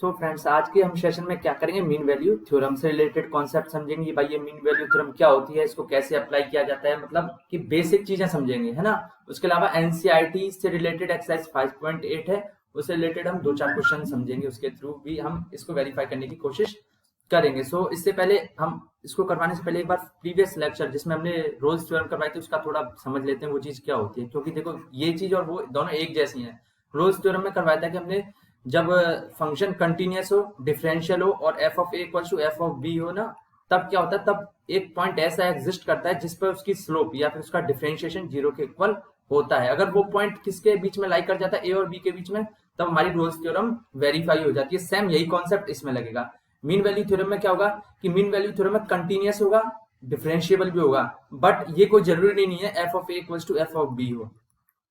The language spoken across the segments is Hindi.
सो फ्रेंड्स, आज के हम सेशन में क्या करेंगे, मीन वैल्यू थ्योरम से रिलेटेड कॉन्सेप्ट समझेंगे। भाई ये मीन वैल्यू थ्योरम क्या होती है, इसको कैसे अप्लाई किया जाता है, मतलब कि बेसिक चीजें समझेंगे, है ना। उसके अलावा एनसीईआरटी से रिलेटेड एक्सरसाइज 5.8 है, उससे रिलेटेड हम 2-4 क्वेश्चन समझेंगे, उसके थ्रू भी हम इसको वेरीफाई करने की कोशिश करेंगे। सो इससे पहले हम इसको करवाने से पहले एक बार प्रीवियस लेक्चर जिसमें हमने रोल्स थ्योरम करवाई थी उसका थोड़ा समझ लेते हैं वो चीज क्या होती है, क्योंकि देखो ये चीज और वो दोनों एक जैसी हैं। रोल्स थ्योरम में करवाया था कि हमने जब फंक्शन कंटिन्यूअस हो, डिफरेंशियल हो और F of a equal to F of b हो ना, तब क्या होता है, तब एक पॉइंट ऐसा एग्जिस्ट करता है जिस पर उसकी स्लोप या फिर उसका डिफरेंशिएशन जीरो के इक्वल होता है। अगर वो पॉइंट किसके बीच में लाई कर जाता है, ए और बी के बीच में, तब हमारी रोल्स थ्योरम वेरीफाई हो जाती है। सेम यही कॉन्सेप्ट इसमें लगेगा। मीन वैल्यू थ्योरम में क्या होगा कि मीन वैल्यू थ्योरम में कंटिन्यूअस होगा, डिफरेंशिएबल भी होगा, बट ये कोई जरूरी नहीं है F of a equal to F of b हो।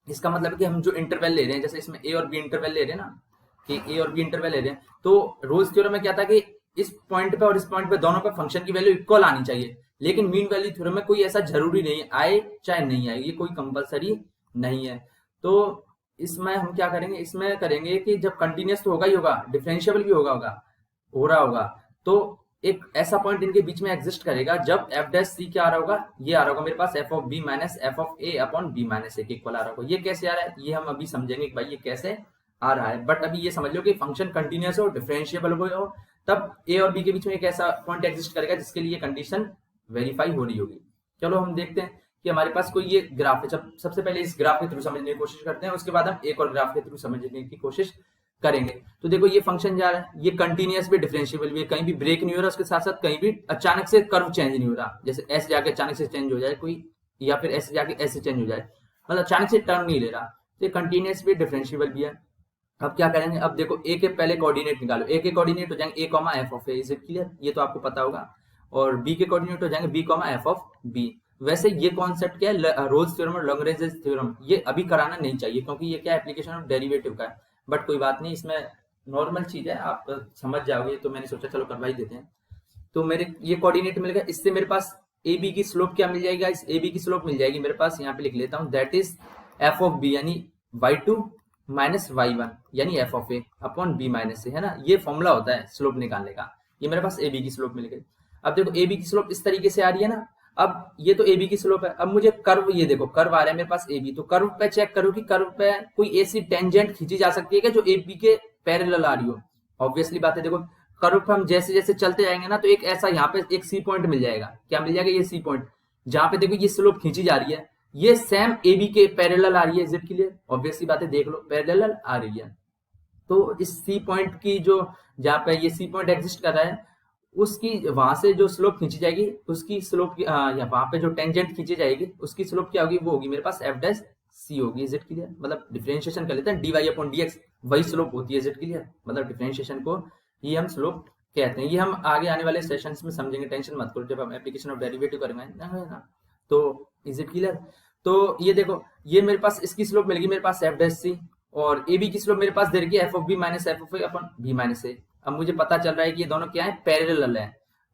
इसका मतलब है कि हम जो इंटरवल ले रहे हैं, जैसे इसमें ए और बी इंटरवल ले रहे हैं ना, कि ए और बी इंटरवल ले रहे हैं, तो रोल्स थ्योरम में क्या था कि इस पॉइंट पे और इस पॉइंट पे दोनों पे फंक्शन की वैल्यू इक्वल आनी चाहिए। लेकिन मीन वैल्यू थ्योरम में कोई ऐसा जरूरी नहीं है, आए चाहे नहीं आए, ये कोई कंपलसरी नहीं है। तो इसमें हम क्या करेंगे, इसमें करेंगे कि जब कंटिन्यूअस तो होगा ही होगा, डिफरेंशिएबल भी होगा हो रहा होगा, तो एक ऐसा पॉइंट इनके बीच में एग्जिस्ट करेगा जब एफ डैश सी क्या आ रहा होगा, ये आ रहा होगा मेरे पास F of B minus F of A upon B minus A के इक्वल आ रहा होगा। ये कैसे आ रहा है ये हम अभी समझेंगे कि भाई ये कैसे आ रहा है, बट अभी ये समझ लो कि फंक्शन कंटिन्यूअस हो, डिफरेंशिएबल हो, तब ए और बी के बीच में एक ऐसा पॉइंट एग्जिस्ट करेगा जिसके लिए कंडीशन वेरीफाई हो रही होगी। चलो हम देखते हैं कि हमारे पास कोई ये ग्राफ है। सबसे पहले इस ग्राफ के थ्रू समझने की कोशिश करते हैं, उसके बाद हम एक और ग्राफ के थ्रू समझने की कोशिश करेंगे। तो देखो ये फंक्शन जा रहा है, ये कंटिन्यूअस भी डिफरेंशिएबल भी है, कहीं भी ब्रेक नहीं हो रहा, उसके साथ साथ कहीं भी अचानक से कर्व चेंज नहीं हो रहा, जैसे ऐसे जाके अचानक से चेंज हो जाए कोई, या फिर ऐसे जाके ऐसे चेंज हो जाए, मतलब अचानक से टर्न नहीं ले रहा। तो ये कंटिन्यूअस भी डिफरेंशिएबल भी है। अब क्या करेंगे, अब देखो ए के पहले कोऑर्डिनेट निकालो, ए के कोऑर्डिनेट हो जाएंगे A comma F of A, is it clear, ये तो आपको पता होगा। और बी के कोऑर्डिनेट हो जाएंगे b comma F of b. वैसे ये कॉन्सेप्ट क्या है, रोल्स थ्योरम और लैग्रेंज थ्योरम, ये अभी कराना नहीं चाहिए क्योंकि ये क्या एप्लीकेशन ऑफ डेरिवेटिव का है, बट कोई बात नहीं, इसमें नॉर्मल चीज है, आप समझ जाओगे, तो मैंने सोचा चलो करवा ही देते हैं। तो मेरे ये कोऑर्डिनेट मिल गया, इससे मेरे पास ए बी की स्लोप क्या मिल जाएगी, इस ए बी की स्लोप मिल जाएगी मेरे पास, यहाँ पे लिख लेता हूँ, that is F of B यानी y2 माइनस y1 यानी F of A upon B minus A, है ना। ये फॉर्मूला होता है स्लोप निकालने का। ये मेरे पास ए बी की स्लोप मिल गई। अब देखो ए बी की स्लोप इस तरीके से आ रही है ना, अब ये तो ए बी की स्लोप है, अब मुझे कर्व, ये देखो कर्व आ रहा है मेरे पास ए बी, तो कर्व पे चेक करो कि कर्व पे कोई ऐसी टेंजेंट खींची जा सकती है क्या जो ए बी के पैरेलल आ रही हो। ऑब्वियसली बात है, देखो कर्व पे हम जैसे जैसे चलते जाएंगे ना, तो एक ऐसा यहाँ पे एक सी पॉइंट मिल जाएगा, क्या मिल जाएगा, ये सी पॉइंट, जहां पे देखो ये स्लोप खींची जा रही है, ये सेम ए बी के पैरेलल आ रही है, इज इट क्लियर। ऑब्वियसली बात है, देख लो पैरेलल आ रही है, तो इस सी पॉइंट की जो, जहां पे ये सी पॉइंट एग्जिस्ट कर रहा है, उसकी वहां से जो स्लोप खींची जाएगी, उसकी स्लोप की या वहां पे जो टेंजेंट खींची जाएगी उसकी स्लोप क्या होगी, वो होगी मेरे पास एफ डैश सी होगी, इज इट क्लियर। मतलब डिफरेंशिएशन कर लेते हैं, d y upon d x वही स्लोप होती है, इज इट क्लियर। मतलब डिफरेंशिएशन को ही हम स्लोप कहते हैं। ये हम आगे आने वाले सेशंस में समझेंगे, टेंशन मत करो, जब हम एप्लीकेशन ऑफ डेरिवेटिव करेंगे ना, तो इज इट क्लियर। तो ये देखो, ये मेरे पास इसकी स्लोप मिलेगी मेरे पास एफ डैश सी, और ए बी की स्लोप मेरे पास दे रखी है F of B minus F of A upon B minus A. अब मुझे पता चल रहा है कि ये दोनों क्या है, पैरेलल है।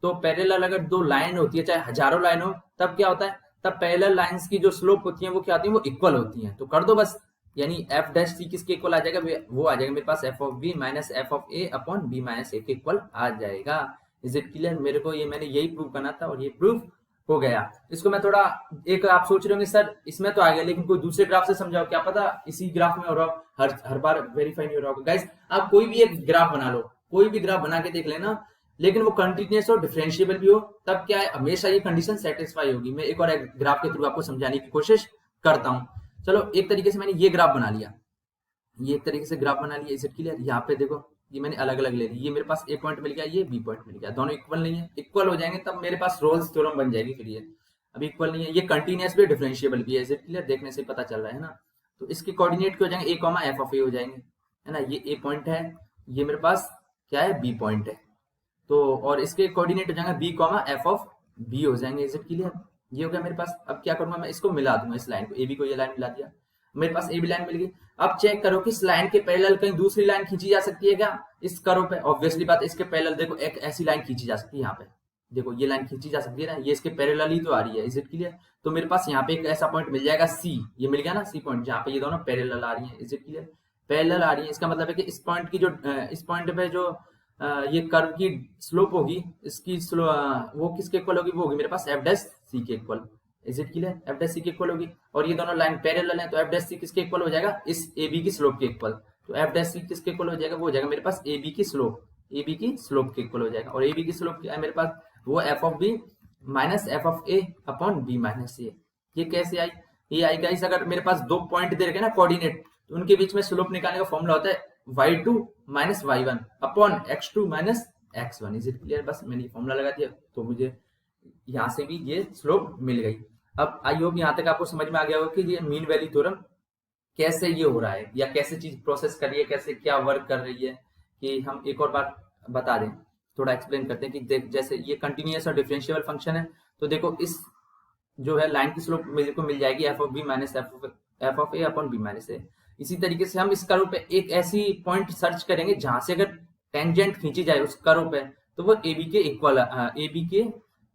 तो पैरेलल अगर दो लाइन होती है, चाहे हजारों लाइन हो, तब क्या होता है, तब पैरेलल लाइंस की जो स्लोप होती है वो क्या होती है, वो इक्वल होती है। तो कर दो बस, यानी एफ डैश सी किसके इक्वल आ जाएगा, वो आ जाएगा मेरे पास F of B minus F of A upon B minus A के इक्वल आ जाएगा। Is it clear. मेरे को ये, मैंने यही प्रूव करना था और ये प्रूफ हो गया। इसको मैं थोड़ा, एक आप सोच रहे होंगे सर इसमें तो आ गया लेकिन कोई दूसरे ग्राफ से समझाओ, क्या पता इसी ग्राफ में हो रहा हो, हर बार वेरीफाई नहीं हो रहा होगा। गाइस आप कोई भी एक ग्राफ बना लो, कोई भी ग्राफ बना के देख लेना, लेकिन वो कंटिन्यूअस हो, डिफरेंशिएबल भी हो, तब क्या है, हमेशा ये कंडीशन सेटिस्फाई होगी। मैं एक और एक ग्राफ के थ्रू आपको समझाने की कोशिश करता हूँ। चलो एक तरीके से मैंने ये ग्राफ बना लिया, ये एक तरीके से ग्राफ बना लिया, इज इट क्लियर। यहाँ पे देखो ये मैंने अलग अलग ले ली, ये मेरे पास ए पॉइंट मिल गया, ये बी पॉइंट मिल गया, दोनों इक्वल नहीं है, इक्वल हो जाएंगे तब मेरे पास रोल्स थ्योरम बन जाएगी। फिर ये अभी इक्वल नहीं है, ये कंटिन्यूअस भी डिफरेंशिएबल भी है, इज इट क्लियर, देखने से पता चल रहा है ना। तो इसके कोऑर्डिनेट क्या हो जाएंगे, ए कॉमा एफ ऑफ ए हो जाएंगे, है ना। ये ए पॉइंट है, ये मेरे पास क्या है, बी पॉइंट है, तो और इसके कोऑर्डिनेट हो जाएंगे b comma F of b हो जाएंगे, इज इट क्लियर। ये हो गया मेरे पास। अब क्या करूंगा मैं, इसको मिला दूंगा, इस लाइन को, ए बी को ये लाइन मिला दिया, मेरे पास ए बी लाइन मिल गई। अब चेक करो कि इस लाइन के पैरेलल कहीं दूसरी लाइन खींची जा सकती है क्या, इस कर्व पे। ऑब्वियसली बात है, इसके पैरेलल देखो एक ऐसी लाइन खींची जा सकती है, यहाँ पे देखो ये लाइन खींची जा सकती है ना, ये इसके पैरेलल ही तो आ रही है, इज इट क्लियर। तो मेरे पास यहाँ पे एक ऐसा पॉइंट मिल जाएगा सी, ये मिल गया ना सी पॉइंट, जहाँ पे ये दोनों पैरेलल आ रही है, इज इट क्लियर। पैरेलल आ रही है, इसका मतलब है कि इस पॉइंट की जो इस पॉइंट पे जो ये कर्व की स्लोप होगी, इसकी वो किसके इक्वल होगी, वो होगी मेरे पास एफ डैश सी के equal. Is it clear? F dash C के इक्वल होगी, और ये दोनों लाइन पैरेलल है, तो एफ डैश सी किसके इक्वल हो जाएगा, इस ए बी की स्लोप के इक्वल। तो एफ डैश सी किसके इक्वल हो जाएगा, वो हो जाएगा मेरे पास ए बी की स्लोप, ए बी की स्लोप के इक्वल हो जाएगा। और ए बी की स्लोप क्या है मेरे पास, वो F of B minus F of A upon B minus A. ये कैसे आई, ये आई गाइस, अगर मेरे पास दो पॉइंट दे रखे ना कोऑर्डिनेट, तो उनके बीच में स्लोप निकालने का फॉर्मूला होता है y2 minus y1 upon x2 minus x1। Is it clear? बस मैंने फॉर्मूला लगा दिया, तो मुझे यहाँ से भी ये स्लोप मिल गई। अब आई होप यहाँ तक आपको समझ में आ गया होगा कि ये मीन वैल्यू थ्योरम कैसे ये हो रहा है, या कैसे चीज प्रोसेस कर रही है, कैसे क्या वर्क कर रही है, कि हम एक और बार बता दें, थोड़ा एक्सप्लेन करते हैं कि जैसे ये कंटिन्यूअस और डिफरेंशिएबल फंक्शन है, तो देखो इस जो है लाइन की स्लोप मेरे को मिल जाएगी F of B minus F of A upon B minus A. इसी तरीके से हम इस कर्व पे एक ऐसी पॉइंट सर्च करेंगे जहां से अगर टेंजेंट खींची जाए उस कर्व पे, तो वो ए बी के इक्वल, ए बी के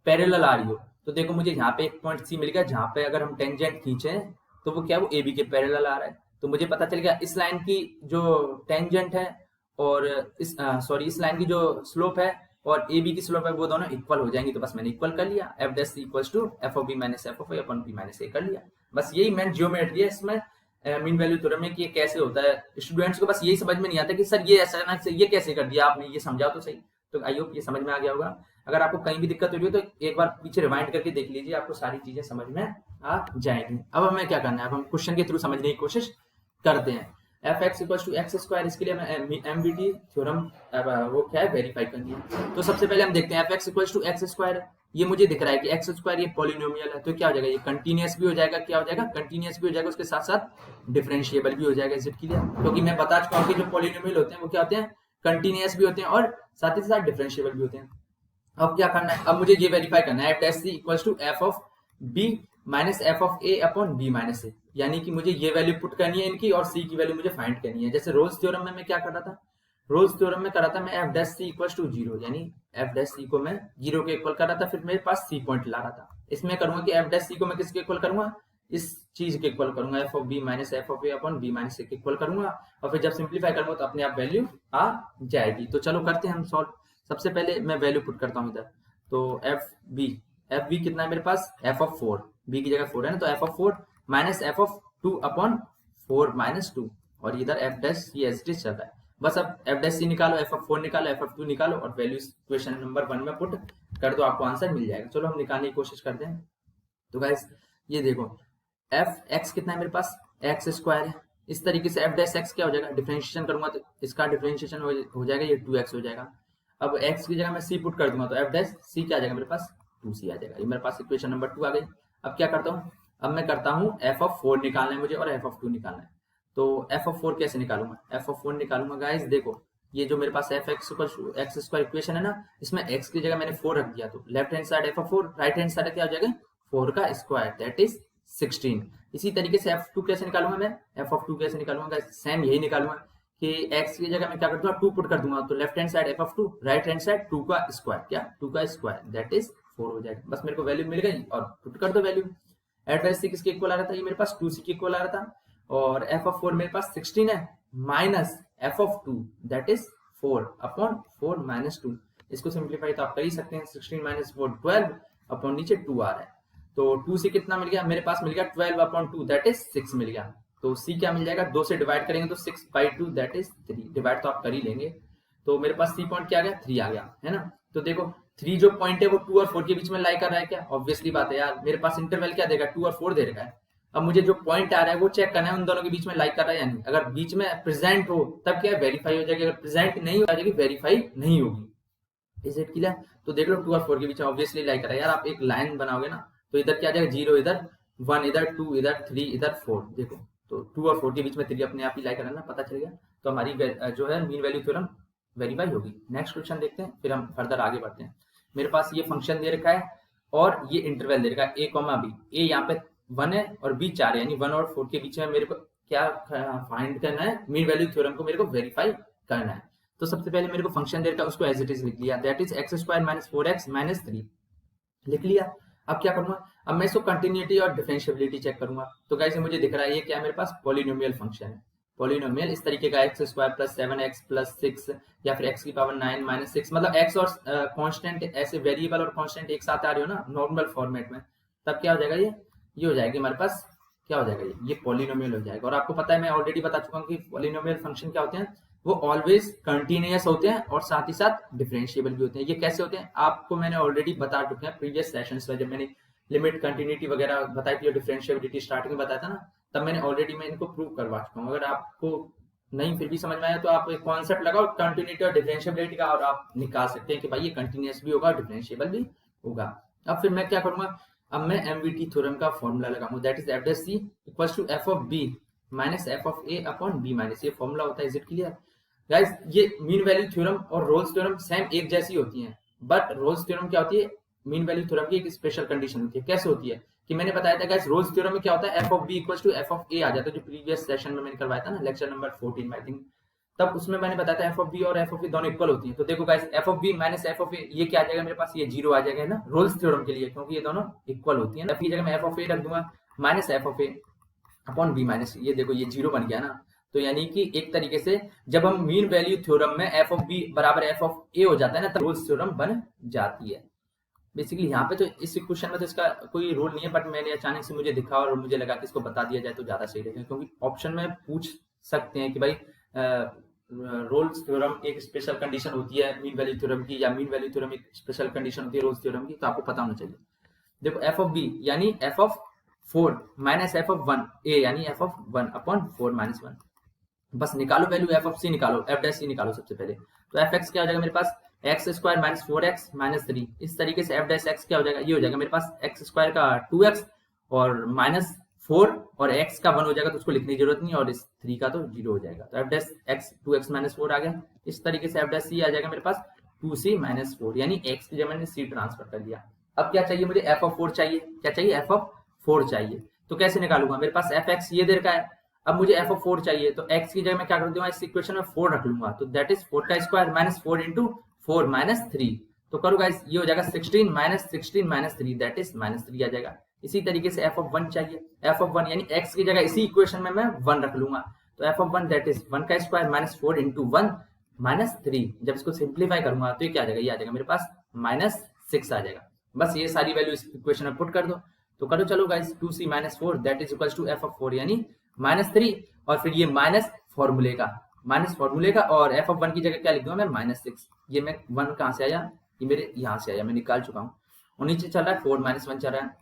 पैरेलल आ रही हो। तो देखो मुझे यहाँ पे एक पॉइंट सी मिल गया जहां पे अगर हम टेंजेंट खींचे तो वो क्या, वो ए बी के पैरेलल आ रहा है। तो मुझे पता चल गया इस लाइन की जो टेंजेंट है और इस इस लाइन की जो स्लोप है और ए बी की स्लोप है, वो दोनों इक्वल हो जाएंगी। तो बस मैंने इक्वल कर लिया, F dash equals to F of B minus F of A upon B minus A कर लिया। बस यही मेन जियोमेट्री है इसमें मीन वैल्यू थ्योरम में कि ये कैसे होता है। स्टूडेंट्स को बस यही समझ में नहीं आता कि सर ये ऐसा ना, ये कैसे कर दिया आपने, ये समझाओ तो सही। तो आई होप ये समझ में आ गया होगा। अगर आपको कहीं भी दिक्कत हो रही हो तो एक बार पीछे रिवाइंड करके देख लीजिए, आपको सारी चीजें समझ में आ जाएंगी। अब हमें क्या करना है, अब हम क्वेश्चन के थ्रू समझने की कोशिश करते हैं। F x equal to x square, इसके लिए हमें एमबीटी थ्योरम वो क्या है, वेरीफाई करनी है। तो सबसे पहले हम देखते हैं f x equal to x square, ये मुझे दिख रहा है कि एक्स स्क्वायर ये पॉलिनोमियल है, तो क्या हो जाएगा, ये कंटीन्यूअस भी हो जाएगा, क्या हो जाएगा, कंटीन्यूअस भी हो जाएगा, उसके साथ साथ डिफरेंशिएबल भी हो जाएगा। Is it clear? क्योंकि मैं बता चुका हूँ कि जो पॉलिनोमियल होते हैं वो क्या होते हैं, कंटीन्यूअस भी होते हैं और साथ ही साथ डिफरेंशिएबल भी होते हैं। अब क्या करना है, अब मुझे ये वेरीफाई करना है F dash C equal to F of B minus F of A upon B minus A, यानी कि मुझे ये वैल्यू पुट करनी है इनकी और सी की वैल्यू मुझे फाइंड करनी है। जैसे रोल्स थ्योरम में मैं क्या कर रहा था, रोल्स थ्योरम में कर रहा था मैं f dash C equal to zero, यानी एफ डैश सी को मैं जीरो के इक्वल कर रहा था, फिर मेरे पास सी पॉइंट ला रहा था। इसमें करूंगा कि एफ डैश सी को मैं किसके इक्वल करूंगा, इस चीज के इक्वल करूंगा, F of B minus F of A upon B minus A के इक्वल करूंगा, और फिर जब सिंप्लीफाई करूंगा तो अपने आप वैल्यू आ जाएगी। तो चलो करते हैं हम सॉल्व। सबसे पहले मैं वैल्यू पुट करता हूँ इधर, तो एफ बी कितना है मेरे पास, एफ ऑफ 4, बी की जगह 4 है ना, तो f of 4 minus F of 2 upon 4 minus 2, और इधर f dash c as it is चल रहा है। बस अब एफ डैश सी निकालो, एफ ऑफ 4 निकालो, एफ ऑफ 2 निकालो और वैल्यू क्वेश्चन नंबर 1 में पुट कर दो, आपको आंसर मिल जाएगा। चलो हम निकालने की कोशिश करते हैं। तो गाइस ये देखो एफ एक्स कितना है मेरे पास, एक्स स्क्वायर है। इस तरीके से एफ डैश एक्स क्या हो जाएगा, डिफरेंशिएशन करूंगा तो इसका डिफरेंशिएशन हो जाएगा, ये 2x हो जाएगा। अब x की जगह मैं c पुट कर दूंगा तो एफ डैश c क्या आ जाएगा मेरे पास, 2c आ जाएगा। ये मेरे पास इक्वेशन नंबर 2 आ गई। अब क्या करता हूँ, अब मैं करता हूँ एफ ऑफ 4 निकालना है मुझे और एफ ऑफ 2 निकालना है। तो एफ ऑफ 4 कैसे निकालूंगा, एफ ऑफ 4 निकालूंगा गाइस, देखो ये जो मेरे पास F X X square equation है ना, इसमें x की जगह मैंने 4 रख दिया, तो left hand side F of 4, right hand side क्या हो जाएगा 4 का स्क्वायर, दैट इज 16। इसी तरीके से f2 कैसे निकालूंगा मैं, f ऑफ 2 कैसे निकालूंगा, सेम यही निकालूंगा कि x की जगह मैं क्या कर दूंगा 2 पुट कर दूंगा, तो left hand side f of 2, right hand side 2 का स्क्वायर, क्या 2 का स्क्वायर, दैट इज 4 हो जाएगा। बस मेरे को वैल्यू मिल गई और पुट कर दो वैल्यू। एड्रेस सी किसके इक्वल आ रहा था, ये मेरे पास 2c के इक्वल आ रहा था, और f ऑफ 4 मेरे पास 16 है minus f of 2 that is 4 upon 4 minus 2। इसको सिंप्लीफाई तो आप कर ही सकते हैं, 16 माइनस 4 12 अपॉन नीचे 2 आ रहा है, तो 2 से कितना मिल गया मेरे पास, मिल गया 12 अपॉन 2 दैट इज 6 मिल गया। तो c क्या मिल जाएगा, 2 से डिवाइड करेंगे तो 6 बाई 2 दैट इज 3, डिवाइड तो आप कर ही लेंगे। तो मेरे पास c पॉइंट क्या आ गया, 3 आ गया है ना। तो देखो 3 जो पॉइंट है वो 2 और 4 के बीच में लाई कर रहा है, क्या ऑब्वियसली बात है यार, मेरे पास इंटरवल क्या देगा 2 और 4 दे रखा है। अब मुझे जो पॉइंट आ रहा है वो चेक करना है उन दोनों के बीच में लाइक कर रहा है या नहीं। अगर बीच में प्रेजेंट हो तब क्या वेरीफाई हो जाएगी, अगर प्रेजेंट नहीं हो जाएगी वेरीफाई नहीं होगी। Is it clear? तो देख लो 2 और 4 के बीच में ऑब्वियसली लाइक कर रहा है यार। आप एक लाइन बनाओगे ना तो इधर क्या आ जाएगा 0, इधर 1, इधर 2, इधर 3, इधर 4, देखो तो 2 और 4 के बीच में 3 अपने आप ही लाइक करना पता चल गया, तो हमारी जो है मीन वैल्यू थ्योरम वेरीफाई होगी। नेक्स्ट क्वेश्चन देखते हैं, फिर हम फर्दर आगे बढ़ते हैं। मेरे पास ये फंक्शन दे रखा है और ये इंटरवल दे रखा है a कॉमा b, a यहाँ पे 1 है और b 4 है, यानी 1 और 4 के बीच में मेरे को क्या फाइंड करना है, मीन वैल्यू थ्योरम को मेरे को वेरीफाई करना है। तो सबसे पहले मेरे को फंक्शन दे रखा है उसको एज इट इज लिख लिया, that is x square minus 4x minus 3 लिख लिया। अब क्या करूंगा, अब मैं इसको कंटिन्यूटी और डिफरेंशिएबिलिटी चेक करूंगा। तो गाइस मुझे दिख रहा है ये क्या मेरे पास पॉलिनोमियल फंक्शन है, पॉलिनोमियल इस तरीके का x square plus 7x plus 6 या फिर x की पावर 9 माइनस 6, मतलब x और कांस्टेंट ऐसे वेरिएबल और कांस्टेंट एक साथ आ रहे हो ना नॉर्मल फॉर्मेट में, तब क्या हो जाएगा ये हो जाएगी हमारे पास, क्या हो जाएगा ये पॉलिनोमियल हो जाएगा। और आपको पता है मैं ऑलरेडी बता चुका हूँ कि पॉलिनोमियल फंक्शन क्या होते हैं, वो ऑलवेज कंटिन्यूअस होते हैं और साथ ही साथ डिफरेंशिएबल भी होते हैं। ये कैसे होते हैं आपको मैंने ऑलरेडी बता चुके हैं प्रीवियस सेशंस में, जब मैंने लिमिट कंटिन्यूटी वगैरह बताई थी और डिफरेंशिएबिलिटी स्टार्टिंग में बताया था ना, तब मैंने ऑलरेडी मैं इनको प्रूव करवा चुका हूँ। अगर आपको नहीं फिर भी समझ में आया तो आप एक कॉन्सेप्ट लगाओ कंटिन्यूटी और डिफरेंशिएबिलिटी का और आप निकाल सकते हैं कि भाई ये कंटिन्यूअस भी होगा डिफरेंशिएबल भी होगा। अब फिर मैं क्या करूंगा, अब मैं एमवीटी थ्योरम का फॉर्मूला लगाऊंगा, that is f dash c equals to F of B minus F of A upon B minus, ये फॉर्मूला होता है। Is it clear guys? ये मीन वैल्यू थ्योरम और रोल्स थ्योरम सेम एक जैसी होती हैं, बट रोल्स थ्योरम क्या होती है, मीन वैल्यू थ्योरम की एक स्पेशल कंडीशन होती है। कैसे होती है कि मैंने बताया था गाइस, रोल्स थ्योरम में क्या होता है, F of B equals to F of A आ जाता है, जो प्रीवियस सेशन में मैंने करवाया था ना, लेक्चर नंबर 14 आई थिंक, तब उसमें मैंने बताया था एफ ऑफ बी और एफ ऑफ ए दोनों इक्वल होती है। तो देखो guys, F of B minus F of A, ये क्या आ जाएगा मेरे पास, ये जीरो आ जाएगा ना रोल्स थ्योरम के लिए, क्योंकि ये दोनों इक्वल होती है ना। की जगह मैं एफ ऑफ ए रख दूंगा minus F of A upon B minus, ये देखो ये जीरो बन गया ना। तो यानी कि एक तरीके से जब हम मीन वैल्यू थ्योरम में एफ ऑफ बी बराबर एफ ऑफ ए हो जाता है ना, तब रोल्स थ्योरम बन जाती है। बेसिकली यहाँ पे तो इस इक्वेशन में तो इसका कोई रोल नहीं है, बट मैंने अचानक से मुझे दिखा और मुझे लगा कि इसको बता दिया जाए तो ज्यादा सही रहेगा, क्योंकि ऑप्शन में पूछ सकते हैं कि भाई रोल्स थ्योरम एक स्पेशल कंडीशन होती है मीन वैल्यू थ्योरम की, या मीन वैल्यू थ्योरम एक स्पेशल कंडीशन होती है रोल्स थ्योरम की, तो आपको पता होना चाहिए। देखो एफ ऑफ बी यानी F of 4 minus F of 1 ए यानी एफ ऑफ 1 अपॉन 4 माइनस 1, बस निकालो वैल्यू एफ ऑफ सी निकालो, एफ डैश सी निकालो सबसे पहले। तो एफ एक्स क्या हो जाएगा मेरे पास, X square minus 4x minus 3, इस तरीके से एफ डैश एक्स क्या हो जाएगा, ये हो जाएगा मेरे पास एक्स स्क्वायर का 2x और माइनस 4 और x का 1 हो जाएगा, तो उसको लिखने की जरूरत नहीं, और इस 3 का तो 0 हो जाएगा। तो F dash x 2x minus 4 आ गया। इस तरीके से एफ डैश सी आ जाएगा मेरे पास 2c माइनस 4, यानी x की जगह मैंने c ट्रांसफर कर दिया। अब क्या चाहिए मुझे, एफ ऑफ 4 चाहिए। क्या चाहिए, एफ ऑफ 4 चाहिए। तो कैसे निकालूंगा, मेरे पास एफ एक्स ये दे रखा है, अब मुझे एफ ऑफ 4 चाहिए, तो x की जगह मैं क्या कर दूंगा, इस इक्वेशन में 4 रख लूंगा, तो दैट इज 4 का स्क्वायर माइनस 4 इंटू 4 माइनस 3, तो करो गाइस ये हो जाएगा 16 minus 16 minus 3, that is minus 3 आ जाएगा। इसी तरीके से एफ ऑफ 1 चाहिए, एफ ऑफ 1 यानी x की जगह इसी इक्वेशन में मैं 1 रख लूंगा, तो एफ ऑफ 1 दैट इज 1 का स्क्वायर माइनस 4 इंटू 1 माइनस 3, जब इसको सिंप्लीफाई करूंगा तो ये क्या आ जाएगा, ये आ जाएगा मेरे पास माइनस 6 आ जाएगा। बस ये सारी वैल्यू इस इक्वेशन में पुट कर दो, तो करो चलो guys 2c minus 4 that is equals to F of 4 यानी माइनस 3, और फिर ये माइनस फॉर्मूले का और एफ ऑफ 1 की जगह क्या लिख दूंगा मैं माइनस 6, ये मैं 1 कहां से आया, ये मेरे यहाँ से आया, मैं निकाल चुका हूँ, और नीचे चल रहा है 4 माइनस 1 चल रहा है।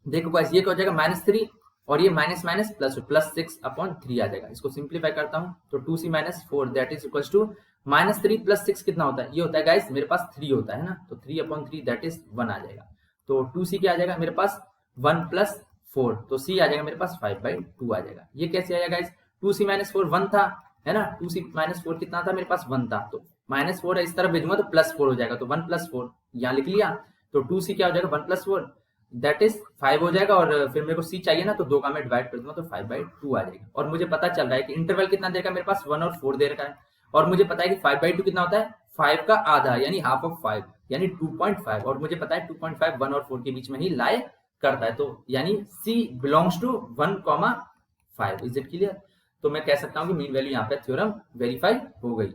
देखो गाइस ये क्या हो जाएगा माइनस 3 और ये माइनस माइनस प्लस 6 अपॉन 3 आ जाएगा। इसको सिंप्लीफाई करता हूँ तो 2c minus 4 that is equals to minus 3 plus 6 कितना होता है, ये होता है गाइस मेरे पास 3 होता है ना, तो 3 अपॉन 3 दैट इज 1 आ जाएगा। तो 2c क्या आ जाएगा मेरे पास 1 प्लस 4, तो c आ जाएगा मेरे पास 5/2 आ जाएगा। ये कैसे आया गाइस, 2c माइनस 4 1 था है ना, 2c माइनस 4 कितना था मेरे पास 1 था, तो माइनस 4 इस तरफ भेजूंगा तो प्लस 4 हो जाएगा, तो 1 प्लस 4 यहाँ लिख लिया, तो 2c क्या हो जाएगा 1 प्लस 4 दैट इज 5 हो जाएगा, और फिर मेरे को c चाहिए ना, तो 2 का मैं डिवाइड कर दूंगा तो 5/2 आ जाएगा। और मुझे पता चल रहा है कि इंटरवल कितना दे रखा है मेरे पास 1 और 4 दे रखा है, और मुझे पता है कि 5/2 कितना होता है 5 का आधा यानी हाफ ऑफ 5 यानी 2.5, और मुझे पता है 2.5 1 और 4 के बीच में ही लाए करता है, तो यानी c belongs to 1,5। Is it clear? तो मैं कह सकता हूं कि मीन वैल्यू यहाँ पे थ्योरम वेरीफाई हो गई।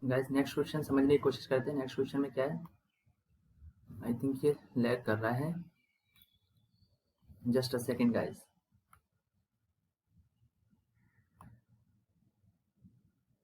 गाइस नेक्स्ट क्वेश्चन समझने की कोशिश करते हैं। नेक्स्ट क्वेश्चन में क्या है, आई थिंक ये लैग कर रहा है, जस्ट अ सेकेंड गाइस।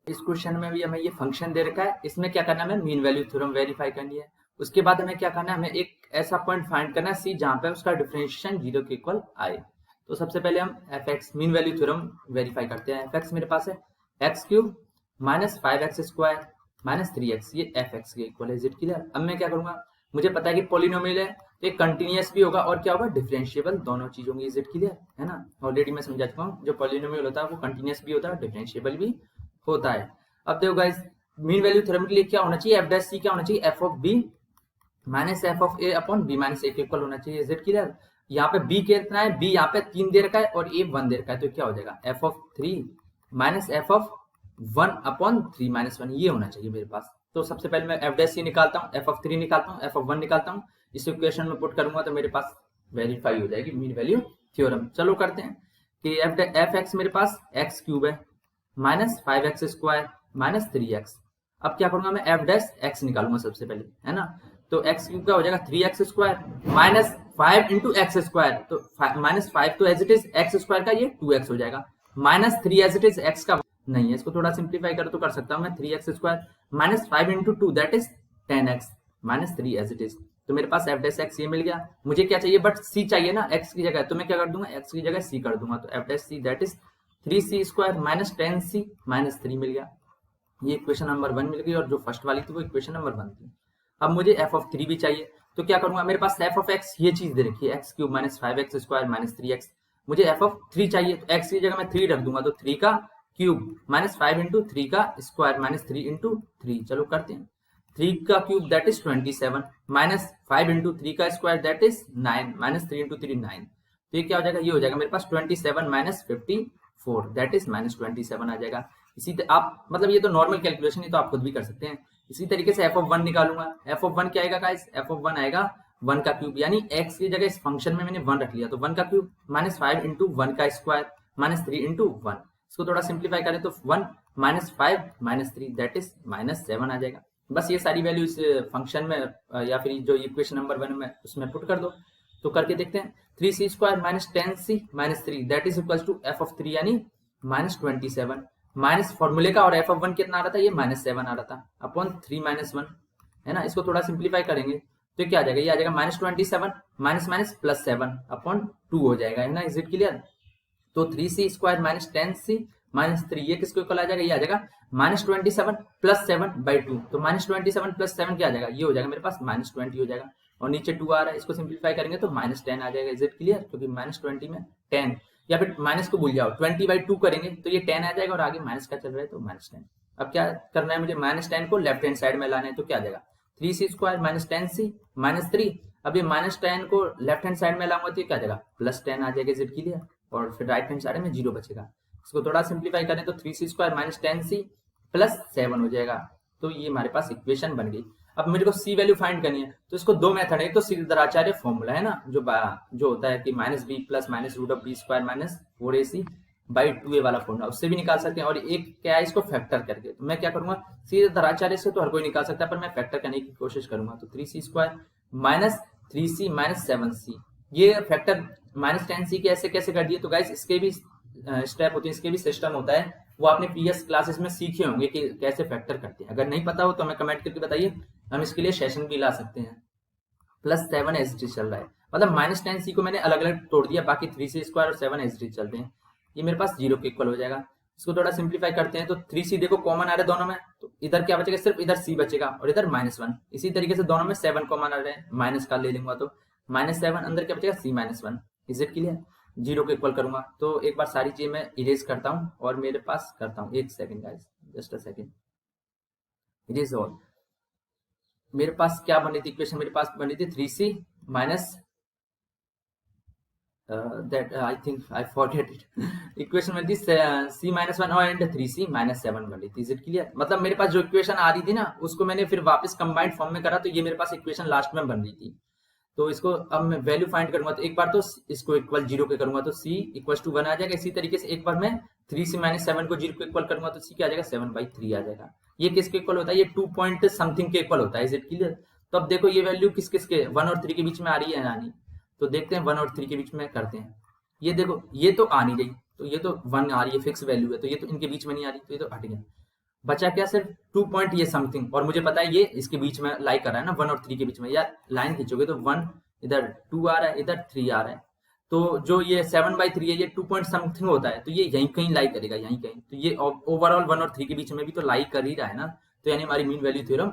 इस क्वेश्चन में भी हमें ये फंक्शन दे रखा है, इसमें क्या करना है, हमें मीन वैल्यू थ्योरम वेरीफाई करनी है। उसके बाद हमें क्या करना है, हमें एक ऐसा पॉइंट फाइंड करना है c जहां पे उसका डिफरेंशिएशन 0 के इक्वल आए। तो सबसे पहले हम F x mean value theorem verify करते हैं। एफ एक्स मेरे पास है x cube minus 5x square minus 3x, ये एफ एक्स के इक्वल है। Is it clear? अब मैं क्या करूंगा, मुझे पता है कि पॉलिनोमियल है तो एक कंटिन्यूअस भी होगा और क्या होगा डिफरेंशिएबल, दोनों चीज होंगी। इज इट क्लियर है ना, ऑलरेडी मैं समझा चुका हूँ, जो पॉलिनोमियल होता है वो कंटिन्यूअस भी होता है डिफरेंशिएबल भी होता है। अब देखो गाइस मीन वैल्यू थ्योरम के लिए क्या होना चाहिए, एफ डैश सी क्या होना चाहिए, F of B minus F of A upon B minus A के इक्वल होना चाहिए। Is it clear? यहाँ पे बी कितना है, बी यहाँ पे 3 दे रखा है और ए 1 दे रखा है, तो क्या हो जाएगा F of 3 minus F of 1 upon 3 minus 1, ये होना चाहिए मेरे पास। तो सबसे पहले मैं एफ डैश सी निकालता हूँ, एफ ऑफ 3 निकालता हूँ, एफ ऑफ 1 निकालता हूँ, इस इक्वेशन में पुट करूंगा तो मेरे पास वेरीफाई हो जाएगी मीन वैल्यू थ्योरम। चलो करते हैं, कि एफ एक्स मेरे पास एक्स क्यूब है माइनस 5x² माइनस 3x। अब क्या करूंगा मैं एफ डैश एक्स निकालूंगा सबसे पहले, है ना। तो एक्स क्यूब का हो जाएगा 3x² minus 5 into x square, तो माइनस 5 तो as it is x square का ये 2x हो जाएगा, minus 3 as it is x का नहीं है, इसको थोड़ा सिंप्लीफाई कर तो कर सकता हूँ मैं 3x² minus 5 into 2 that is 10x minus 3 as it is. तो मेरे पास एफ डैश एक्स ये मिल गया। मुझे क्या चाहिए बट सी चाहिए ना एक्स की जगह, तो मैं क्या कर दूंगा एक्स की जगह सी कर दूंगा, तो F dash see that is 3c² minus 10c minus 3 मिल गया। ये इक्वेशन नंबर 1 मिल गई और जो फर्स्ट वाली थी वो इक्वेशन नंबर 1 थी। अब मुझे एफ ऑफ 3 भी चाहिए, तो क्या करूंगा मेरे पास एफ ऑफ एक्स ये चीज दे रखी है x cube minus 5x² minus 3x। मुझे एफ ऑफ 3 चाहिए, तो एक्स की जगह मैं 3 रख दूंगा, तो 3 का क्यूब माइनस 5 इंटू 3 का स्क्वायर माइनस 3 इंटू 3। चलो करते हैं, 3 का cube that is 27 minus 5 into 3 का square that is 9 minus 3 into 3 9। तो ये क्या हो जाएगा, ये हो जाएगा मेरे पास 27 माइनस 54 दैट इज माइनस 27 आ जाएगा। इसी तरह आप मतलब ये तो नॉर्मल कैलकुलेशन है तो आप खुद भी कर सकते हैं। इसी तरीके से एफ ऑफ 1 निकालूंगा, एफ ऑफ 1 क्या आएगा गाइस, एफ ऑफ 1 आएगा 1 का क्यूब, यानी x की जगह इस फंक्शन में मैंने 1 रख लिया, तो 1 का क्यूब माइनस 5 इंटू 1 का स्क्वायर माइनस 3 इंटू 1। इसको थोड़ा सिंप्लीफाई करें तो 1 minus 5 minus 3 that is minus 7 आ जाएगा। बस ये सारी वैल्यू इस फंक्शन में या फिर जो इक्वेशन नंबर 1 में उसमें पुट कर दो। तो करके देखते हैं, 3c² minus 10c minus 3 that is equal to F of 3 यानी माइनस 27 माइनस फॉर्मूले का, और एफ ऑफ 1 कितना आ रहा था, ये माइनस 7 आ रहा था अपॉन 3 माइनस 1, है ना। इसको थोड़ा सिंप्लीफाई करेंगे तो क्या आ जाएगा, ये आ जाएगा minus 27 minus minus plus 7 upon 2 हो जाएगा, है ना। Is it clear. तो 3c² माइनस 10c माइनस 3 ये किसको इक्वल आ जाएगा, ये आ जाएगा माइनस 27 प्लस 7 बाई 2। तो माइनस 27 प्लस 7 क्या आ जाएगा, ये हो जाएगा मेरे पास माइनस 20 हो जाएगा, और नीचे 2 आ रहा है, इसको सिंप्लीफाई करेंगे तो माइनस 10 आ जाएगा। इज इट क्लियर, क्योंकि माइनस 20 में 10, या फिर माइनस को भूल जाओ 20 बाई 2 करेंगे तो ये 10 आ जाएगा, और आगे माइनस का चल रहा है तो माइनस 10। अब क्या करना है मुझे, माइनस 10 को लेफ्ट हैंड साइड में लाना है, तो क्या आ जाएगा 3c² माइनस 10c माइनस 3। अब ये माइनस 10 को लेफ्ट हैंड साइड में लाऊंगा तो क्या आ जाएगा प्लस 10 आ जाएगा। इज इट क्लियर, और फिर राइट हैंड साइड में 0 बचेगा। इसको थोड़ा सिंप्लीफाई करें तो 3c² माइनस 10c प्लस 7 हो जाएगा। तो ये हमारे पास इक्वेशन बन गई। अब मेरे को सी वैल्यू फाइंड करनी है, तो इसको दो मेथड है, एक तो सीधराचार्य फॉर्मूला है ना, जो होता है कि minus b plus minus root of b square minus 4ac by 2a वाला फॉर्मूला, उससे भी निकाल सकते हैं। और एक क्या है, इसको फैक्टर करके, तो मैं क्या करूंगा सीधराचार्य से तो हर कोई निकाल सकता है, पर मैं फैक्टर करने की कोशिश करूंगा। तो 3c² minus 3c minus 7c, ये फैक्टर माइनस 10c के ऐसे कैसे कर दिए, तो गाइस इसके भी स्टेप होते हैं, इसके भी सिस्टम होता है, वो आपने प्रीवियस क्लासेस में सीखे होंगे कि कैसे फैक्टर करते हैं। अगर नहीं पता हो तो हमें कमेंट करके बताइए, हम इसके लिए सेशन भी ला सकते हैं। प्लस 7 एच चल रहा है, मतलब माइनस 10c को मैंने अलग अलग तोड़ दिया, बाकी 3c² और 7 एच चलते हैं, ये मेरे पास 0 के इक्वल हो जाएगा। इसको थोड़ा सिंप्लीफाई करते हैं तो 3c देखो कॉमन आ रहा है दोनों में, तो इधर क्या बचेगा, सिर्फ इधर c बचेगा और इधर -1। इसी तरीके से दोनों में 7 कॉमन आ रहे हैं, माइनस का ले लूंगा तो -7, अंदर क्या बचेगा c-1। इज इट क्लियर, 0 को इक्वल करूंगा। तो एक बार सारी चीज मैं इरेज करता हूँ और मेरे पास करता हूँ, एक second guys, just a second. Erase all. मेरे पास क्या बनी थी इक्वेशन, मेरे पास बनी थी 3c minus that I think I forget it equation बनी थी c-1 और 3c -7 बनी थी। इज इट क्लियर, मतलब मेरे पास जो इक्वेशन आ रही थी ना उसको मैंने फिर वापस कंबाइंड फॉर्म में करा, तो ये मेरे पास इक्वेशन लास्ट में बन रही थी। तो इसको अब मैं वैल्यू फाइंड करूंगा, तो एक बार तो इसको इक्वल 0 के करूंगा तो c इक्वल टू 1 आ जाएगा। इसी तरीके से एक बार मैं 3c माइनस 7 को 0 को इक्वल करूंगा तो c क्या आ जाएगा 7/3 आ जाएगा। ये किसके इक्वल होता है, ये 2 पॉइंट समथिंग के इक्वल होता है। इज इट क्लियर, तो अब देखो ये वैल्यू किस किस के 1 और 3 के बीच में आ रही है यानी, तो देखते हैं 1 और 3 के बीच में करते हैं। ये देखो ये तो आ नहीं रही, तो ये तो 1 आ रही है, फिक्स वैल्यू है, तो ये तो इनके बीच में नहीं आ रही, तो ये तो हट गया। बचा क्या, सिर्फ 2 पॉइंट ये समथिंग, और मुझे पता है ये इसके बीच में लाई कर रहा है ना 1 और 3 के बीच में। यार लाइन खींचोगे तो 1 इधर 2 आ रहा है, इधर 3 आ रहा है, तो जो ये 7/3 है ये 2 पॉइंट समथिंग होता है, तो ये यहीं कहीं लाई करेगा, यहीं कहीं। तो ये ओवरऑल 1 और 3 के बीच में भी तो लाई कर ही रहा है ना, तो यानी हमारी मीन वैल्यू थ्योरम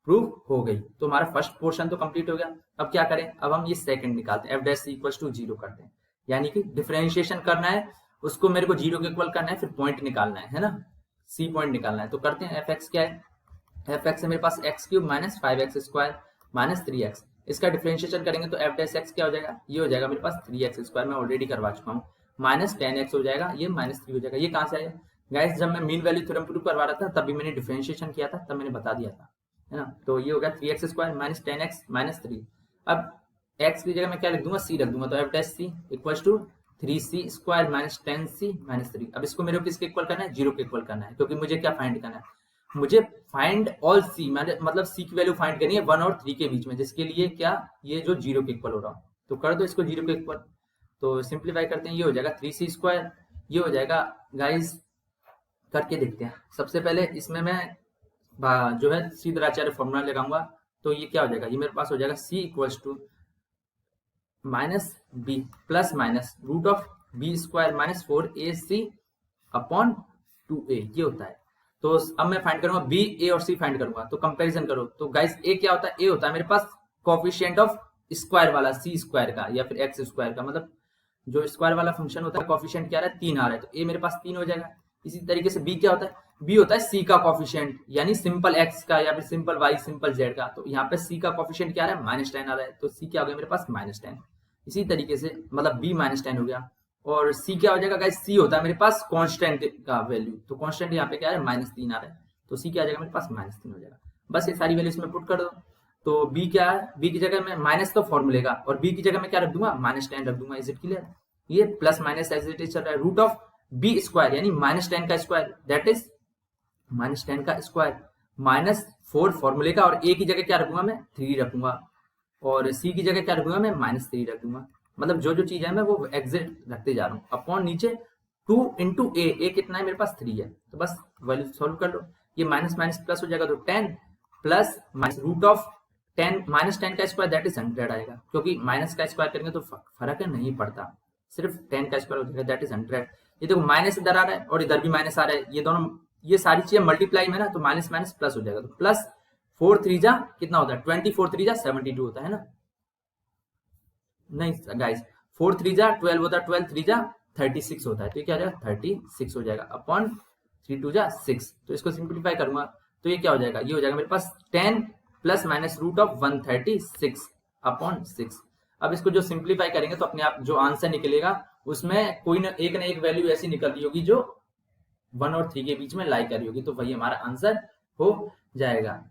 प्रूव हो गई। तो हमारा फर्स्ट पोर्शन तो कंप्लीट हो गया। अब क्या करें, अब हम ये सेकंड निकालते हैं, f' इक्वल्स टू 0 करते हैं, यानी कि डिफरेंशिएशन करना है, उसको मेरे को 0 के इक्वल करना है, फिर पॉइंट निकालना है ना, c पॉइंट निकालना है। तो करते हैं, f(x) क्या है, f(x) है मेरे पास x³ minus 5x² minus 3x। इसका डिफरेंशिएशन करेंगे तो f' क्या हो जाएगा, ये हो जाएगा मेरे पास 3x², मैं ऑलरेडी करवा चुका हूँ, माइनस 10x हो जाएगा, ये -3 हो जाएगा। ये कहाँ से आया गाइस, जब मैं मीन वैल्यू थ्योरम प्रूव करवा रहा था तभी मैंने डिफरेंशिएशन किया था, तब मैंने बता दिया था, है ना। तो ये हो गया 3x² माइनस 10x माइनस 3। अब x की जगह मैं क्या लिख दूंगा, c रख दूंगा, तो f' c equals to 3c square minus 10c minus 3। अब इसको मेरे को किसके इक्वल करना है, 0 के इक्वल करना है, क्योंकि मुझे क्या फाइंड करना है, मुझे फाइंड ऑल c, मतलब c की वैल्यू फाइंड करनी है 1 और 3 के बीच में, जिसके लिए क्या ये जो 0 के इक्वल हो रहा हो, तो कर दो इसको 0 के इक्वल। तो सिंप्लीफाई करते हैं, ये हो जाएगा 3c स्क्वायर, ये हो जाएगा गाइस, करके देखते हैं। सबसे पहले इसमें मैं जो है सीधराचार्य फॉर्मूला लगाऊंगा, तो ये क्या हो जाएगा, ये मेरे पास हो जाएगा c equals to minus b plus minus root of b square minus 4ac upon 2a, ये होता है। तो अब मैं फाइंड करूंगा b, a और c फाइंड करूंगा, तो कंपैरिजन करो। तो गाइस a क्या होता है, a होता है मेरे पास कोफिशिएंट ऑफ स्क्वायर वाला c स्क्वायर का या फिर x स्क्वायर का, मतलब जो स्क्वायर वाला फंक्शन होता है कोफिशिएंट क्या आ रहा है, 3 आ रहा है, तो a मेरे पास 3 हो जाएगा। इसी तरीके से b क्या होता है, b होता है c का कोफिशिएंट, यानी सिंपल x का या फिर सिंपल y सिंपल z का, तो यहाँ पे c का कोफिशिएंट क्या आ रहा है, -10 आ रहा है, तो c क्या हो गया मेरे पास -10। इसी तरीके से मतलब b -10 हो गया, और c क्या हो जाएगा गाइस, c होता है मेरे पास कांस्टेंट का वैल्यू, तो कांस्टेंट यहाँ पे क्या है, -3 आ रहा है, तो c क्या आ जाएगा मेरे पास -3 हो जाएगा। बस ये सारी वैल्यू इसमें पुट कर दो। तो b क्या है, b की जगह में माइनस तो फॉर्मूले का, और b की जगह में क्या रख दूंगा, -10 रख दूंगा। इज इट क्लियर, ये plus minus as it is चल रहा है, रूट ऑफ बी स्क्वायर यानी -10 का स्क्वायर, दैट इज -10 का स्क्वायर माइनस 4 फॉर्मूले का, और a की जगह क्या रखूंगा मैं, 3 रखूंगा, और c की जगह क्या रखूंगा मैं, -3 रख दूंगा। मतलब जो जो चीज है मैं वो एग्जिट रखते जा रहा हूँ। अपॉन नीचे 2 इंटू a कितना है मेरे पास, 3 है, तो बस वैल्यू सॉल्व कर लो। ये माइनस माइनस प्लस हो जाएगा, तो 10 प्लस माइनस रूट ऑफ 10 -10 का स्क्वायर दैट इज 100 आएगा, क्योंकि माइनस का स्क्वायर करेंगे तो फर्क नहीं पड़ता, सिर्फ 10 का स्क्वायर हो जाएगा दैट इज 100। ये देखो माइनस इधर आ रहा है और इधर भी माइनस आ रहा है, ये दोनों ये सारी चीजें मल्टीप्लाई में ना, तो माइनस माइनस प्लस हो जाएगा, तो प्लस 4 3 जा कितना होता है, 24 3 जा 72 होता है ना, नहीं गाइस 4 3 जा 12 होता है, 12 3 जा 36 होता है, तो ये क्या हो जाएगा 36 हो जाएगा, अपॉन 3 2 जा 6। तो इसको सिंप्लीफाई करूंगा तो ये क्या हो जाएगा, ये हो जाएगा मेरे पास 10 plus minus root of 136 upon 6। अब इसको जो सिंप्लीफाई करेंगे तो अपने आप जो आंसर निकलेगा उसमें कोई ना एक वैल्यू ऐसी निकल रही होगी जो 1 और 3 के बीच में लाई कर रही होगी, तो वही हमारा आंसर हो जाएगा।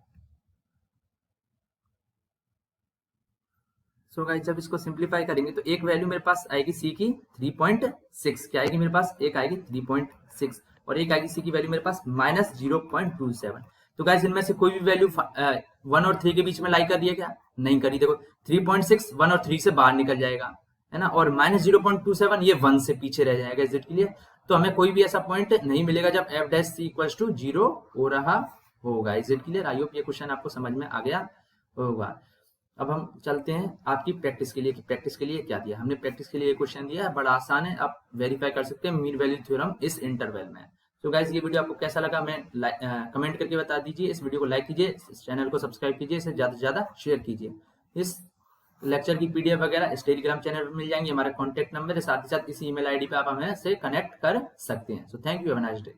सो गाइस जब इसको सिंप्लीफाई करेंगे तो एक वैल्यू मेरे पास आएगी सी की 3.6, क्या आएगी मेरे पास, एक आएगी 3.6 और एक आएगी सी की वैल्यू मेरे पास -0.27। तो गाइस इनमें से कोई भी वैल्यू 1 और 3 के बीच में लाई कर रही है क्या, नहीं करी। देखो 3.6 1 और 3 से बाहर निकल जाएगा, है ना, और -0.27 ये 1 से पीछे रह जाएगा इज इट क्लियर। तो हमें कोई भी ऐसा पॉइंट नहीं मिलेगा जब f dash c equals to 0 हो रहा होगा। Is it clear, I hope ये क्वेश्चन आपको समझ में आ गया होगा। अब हम चलते हैं आपकी प्रैक्टिस के लिए कि प्रैक्टिस के लिए क्या दिया हमने। प्रैक्टिस के लिए क्वेश्चन दिया है, बड़ा आसान है, आप वेरीफाई कर सकते हैं मीन वैल्यू थ्योरम इस इंटरवल में। तो गाइस ये वीडियो आपको कैसा लगा मैं कमेंट करके बता दीजिए, इस वीडियो को लाइक कीजिए, इस चैनल को सब्सक्राइब कीजिए, इसे ज़्यादा से ज़्यादा शेयर कीजिए। इस लेक्चर की पीडीएफ वगैरह इस टेलीग्राम चैनल पर मिल जाएंगे, हमारा कॉन्टैक्ट नंबर है, साथ ही साथ इसी ईमेल आईडी पे आप हमें से कनेक्ट कर सकते हैं। So thank you, have a nice day.